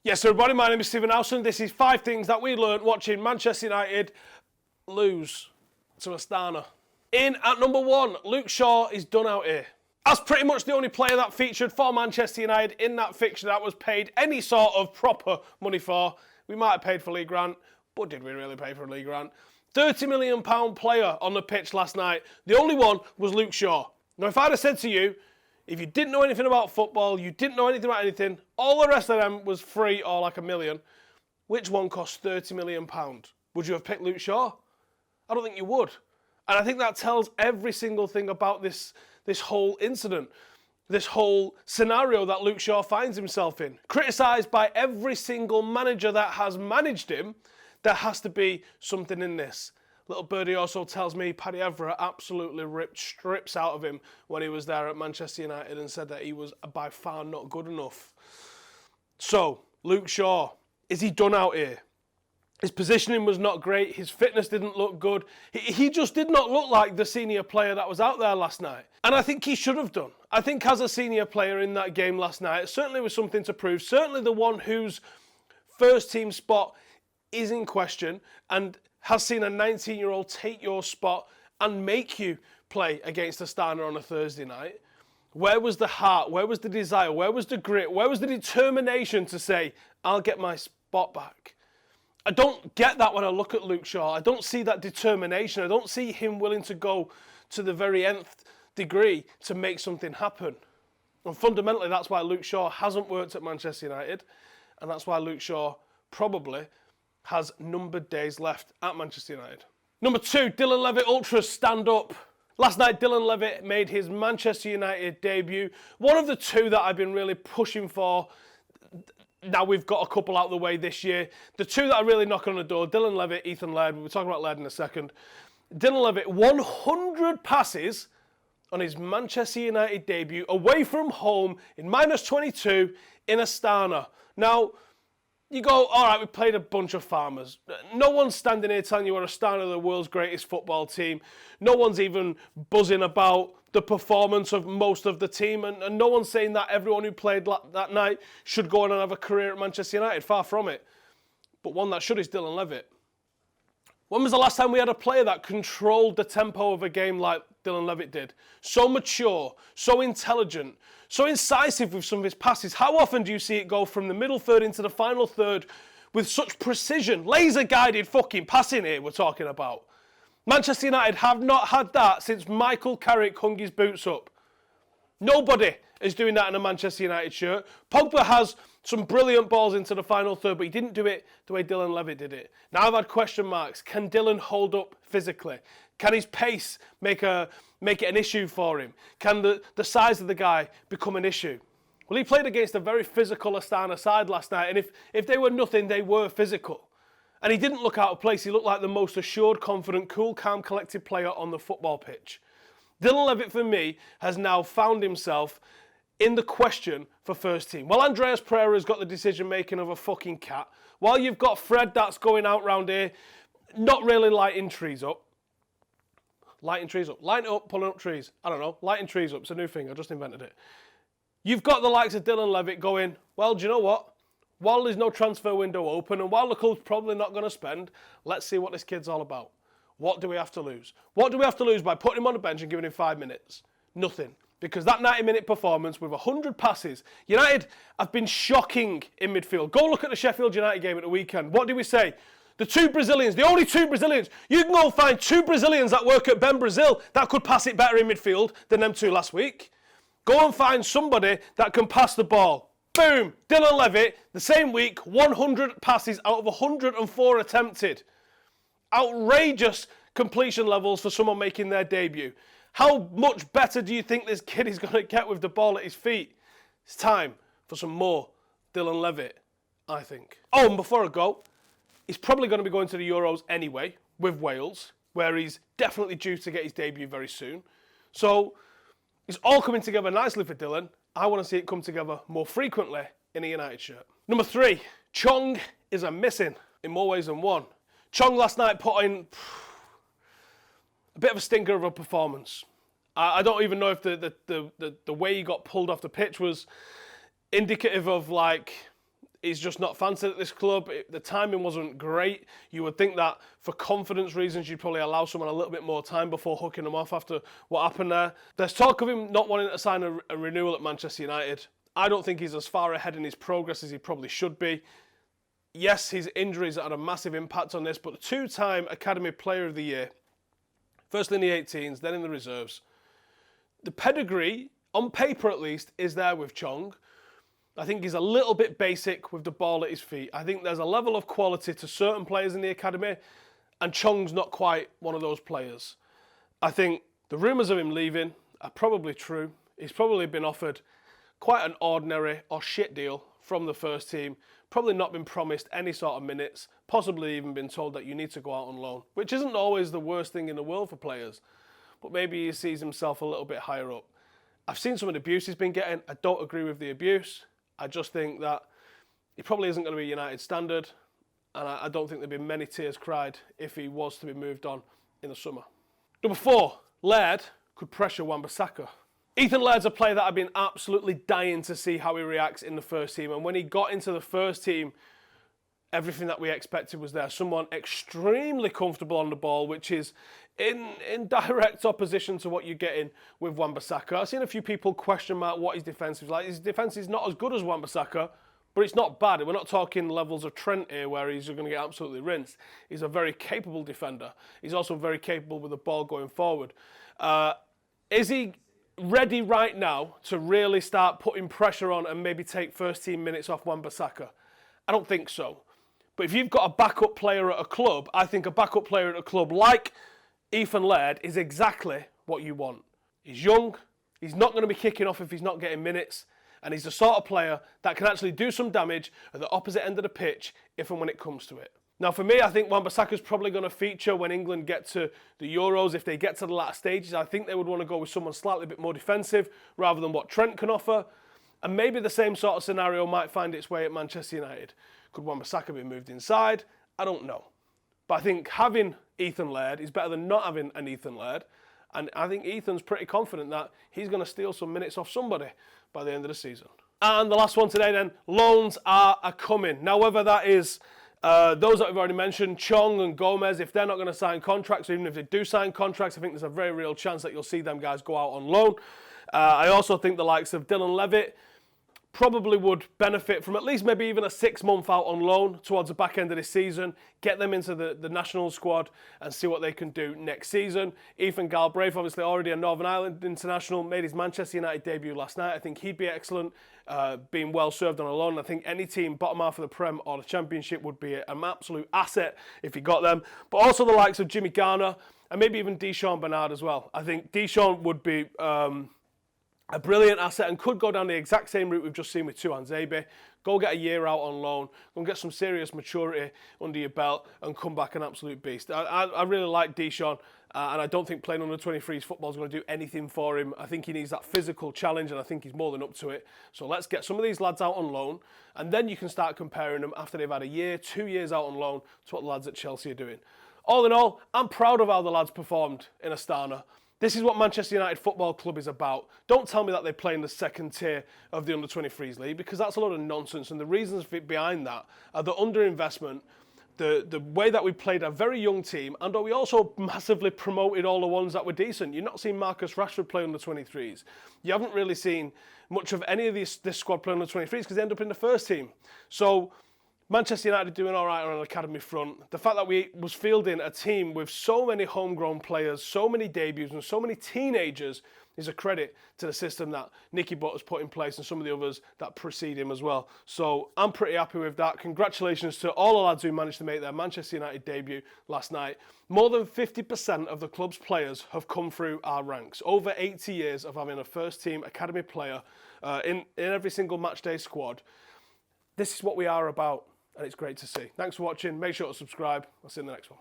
Yes, everybody, my name is Stephen Howson. This is 5 things that we learned watching Manchester United lose to Astana. In at number 1, Luke Shaw is done out here. As pretty much the only player that featured for Manchester United in that fixture that was paid any sort of proper money for. We might have paid for Lee Grant, but did we really pay for Lee Grant? £30 million player on the pitch last night. The only one was Luke Shaw. Now, if I'd have said to you, if you didn't know anything about football, you didn't know anything about anything, all the rest of them was free or like $1 million, which one cost £30 million? Would you have picked Luke Shaw? I don't think you would. And I think that tells every single thing about this whole incident, this whole scenario that Luke Shaw finds himself in. Criticised by every single manager that has managed him, there has to be something in this. Little birdie also tells me Paddy Evra absolutely ripped strips out of him when he was there at Manchester United and said that he was by far not good enough. So, Luke Shaw, is he done out here? His positioning was not great. His fitness didn't look good. He just did not look like the senior player that was out there last night. And I think he should have done. I think as a senior player in that game last night, it certainly was something to prove. Certainly the one whose first team spot is in question and has seen a 19-year-old take your spot and make you play against Astana on a Thursday night. Where was the heart? Where was the desire? Where was the grit? Where was the determination to say, I'll get my spot back? I don't get that when I look at Luke Shaw. I don't see that determination. I don't see him willing to go to the very nth degree to make something happen. And fundamentally, that's why Luke Shaw hasn't worked at Manchester United. And that's why Luke Shaw probably has numbered days left at Manchester United. Number 2, Dylan Levitt Ultras stand up. Last night, Dylan Levitt made his Manchester United debut. One of the 2 that I've been really pushing for. Now we've got a couple out of the way this year. The 2 that are really knocking on the door, Dylan Levitt, Ethan Laird. We'll talk about Laird in a second. Dylan Levitt, 100 passes on his Manchester United debut away from home in -22 in Astana. Now, you go, all right, we played a bunch of farmers. No one's standing here telling you we're Astana, the world's greatest football team. No one's even buzzing about the performance of most of the team. And no one's saying that everyone who played that night should go on and have a career at Manchester United. Far from it. But one that should is Dylan Levitt. When was the last time we had a player that controlled the tempo of a game like Dylan Levitt did? So mature, so intelligent, so incisive with some of his passes. How often do you see it go from the middle third into the final third with such precision? Laser-guided fucking passing here we're talking about. Manchester United have not had that since Michael Carrick hung his boots up. Nobody is doing that in a Manchester United shirt. Pogba has some brilliant balls into the final third, but he didn't do it the way Dylan Levitt did it. Now I've had question marks. Can Dylan hold up physically? Can his pace make it an issue for him? Can the size of the guy become an issue? Well, he played against a very physical Astana side last night, and if they were nothing, they were physical. And he didn't look out of place. He looked like the most assured, confident, cool, calm, collected player on the football pitch. Dylan Levitt, for me, has now found himself in the question for first team. While Andreas Pereira's got the decision-making of a fucking cat, while you've got Fred that's going out round here, not really lighting trees up. Lighting trees up. Lighting up, pulling up trees. I don't know. Lighting trees up. It's a new thing. I just invented it. You've got the likes of Dylan Levitt going, well, do you know what? While there's no transfer window open and while the club's probably not going to spend, let's see what this kid's all about. What do we have to lose? What do we have to lose by putting him on the bench and giving him 5 minutes? Nothing. Because that 90-minute performance with 100 passes, United have been shocking in midfield. Go look at the Sheffield United game at the weekend. What did we say? The 2 Brazilians, the only 2 Brazilians. You can go find 2 Brazilians that work at Ben Brazil that could pass it better in midfield than them 2 last week. Go and find somebody that can pass the ball. Boom! Dylan Levitt, the same week, 100 passes out of 104 attempted. Outrageous completion levels for someone making their debut. How much better do you think this kid is going to get with the ball at his feet? It's time for some more Dylan Levitt, I think. Oh, and before I go, he's probably going to be going to the Euros anyway with Wales, where he's definitely due to get his debut very soon. So it's all coming together nicely for Dylan. I want to see it come together more frequently in a United shirt. Number 3, Chung is a missing in more ways than one. Chung last night put in a bit of a stinker of a performance. I don't even know if the way he got pulled off the pitch was indicative of like He's just not fancied at this club. The timing wasn't great. You would think that for confidence reasons, you'd probably allow someone a little bit more time before hooking them off after what happened there. There's talk of him not wanting to sign a renewal at Manchester United. I don't think he's as far ahead in his progress as he probably should be. Yes, his injuries had a massive impact on this, but the two-time Academy Player of the Year, first in the 18s, then in the reserves. The pedigree, on paper at least, is there with Chung. I think he's a little bit basic with the ball at his feet. I think there's a level of quality to certain players in the academy, and Chung's not quite one of those players. I think the rumours of him leaving are probably true. He's probably been offered quite an ordinary or shit deal from the first team, probably not been promised any sort of minutes, possibly even been told that you need to go out on loan, which isn't always the worst thing in the world for players, but maybe he sees himself a little bit higher up. I've seen some of the abuse he's been getting. I don't agree with the abuse. I just think that he probably isn't going to be United standard, and I don't think there'd be many tears cried if he was to be moved on in the summer. Number 4, Laird could pressure Wan-Bissaka. Ethan Laird's a player that I've been absolutely dying to see how he reacts in the first team, and when he got into the first team, everything that we expected was there. Someone extremely comfortable on the ball, which is in direct opposition to what you're getting with Wan-Bissaka. I've seen a few people question mark what his defence is like. His defence is not as good as Wan-Bissaka, but it's not bad. We're not talking levels of Trent here where he's going to get absolutely rinsed. He's a very capable defender. He's also very capable with the ball going forward. Is he ready right now to really start putting pressure on and maybe take first team minutes off Wan-Bissaka? I don't think so. But if you've got a backup player at a club, I think a backup player at a club like Ethan Laird is exactly what you want. He's young, he's not going to be kicking off if he's not getting minutes, and he's the sort of player that can actually do some damage at the opposite end of the pitch if and when it comes to it. Now for me, I think Wan-Bissaka's probably going to feature when England get to the Euros. If they get to the latter stages, I think they would want to go with someone slightly a bit more defensive rather than what Trent can offer. And maybe the same sort of scenario might find its way at Manchester United. Could Wan-Bissaka be moved inside? I don't know. But I think having Ethan Laird is better than not having an Ethan Laird. And I think Ethan's pretty confident that he's going to steal some minutes off somebody by the end of the season. And the last one today then, loans are coming. Now whether that is those that we've already mentioned, Chung and Gomez, if they're not going to sign contracts, or even if they do sign contracts, I think there's a very real chance that you'll see them guys go out on loan. I also think the likes of Dylan Levitt probably would benefit from at least maybe even a 6-month out on loan towards the back end of this season, get them into the national squad and see what they can do next season. Ethan Galbraith, obviously already a Northern Ireland international, made his Manchester United debut last night. I think he'd be excellent, being well served on a loan. I think any team bottom half of the Prem or the Championship would be an absolute asset if he got them. But also the likes of Jimmy Garner and maybe even Deshaun Bernard as well. I think Deshaun would be a brilliant asset and could go down the exact same route we've just seen with Tuan Zebe. Go get a year out on loan, go and get some serious maturity under your belt and come back an absolute beast. I really like Deshaun and I don't think playing under 23s football is going to do anything for him. I think he needs that physical challenge and I think he's more than up to it. So let's get some of these lads out on loan and then you can start comparing them after they've had a year, 2 years out on loan to what the lads at Chelsea are doing. All in all, I'm proud of how the lads performed in Astana. This is what Manchester United Football Club is about. Don't tell me that they play in the second tier of the Under-23s League because that's a lot of nonsense and the reasons behind that are the underinvestment, the way that we played a very young team and we also massively promoted all the ones that were decent. You've not seen Marcus Rashford play Under-23s. You haven't really seen much of any of this squad play Under-23s because they end up in the first team. So Manchester United doing all right on an academy front. The fact that we was fielding a team with so many homegrown players, so many debuts and so many teenagers is a credit to the system that Nicky Butt has put in place and some of the others that precede him as well. So I'm pretty happy with that. Congratulations to all the lads who managed to make their Manchester United debut last night. More than 50% of the club's players have come through our ranks. Over 80 years of having a first team academy player in every single matchday squad. This is what we are about. And it's great to see. Thanks for watching. Make sure to subscribe. I'll see you in the next one.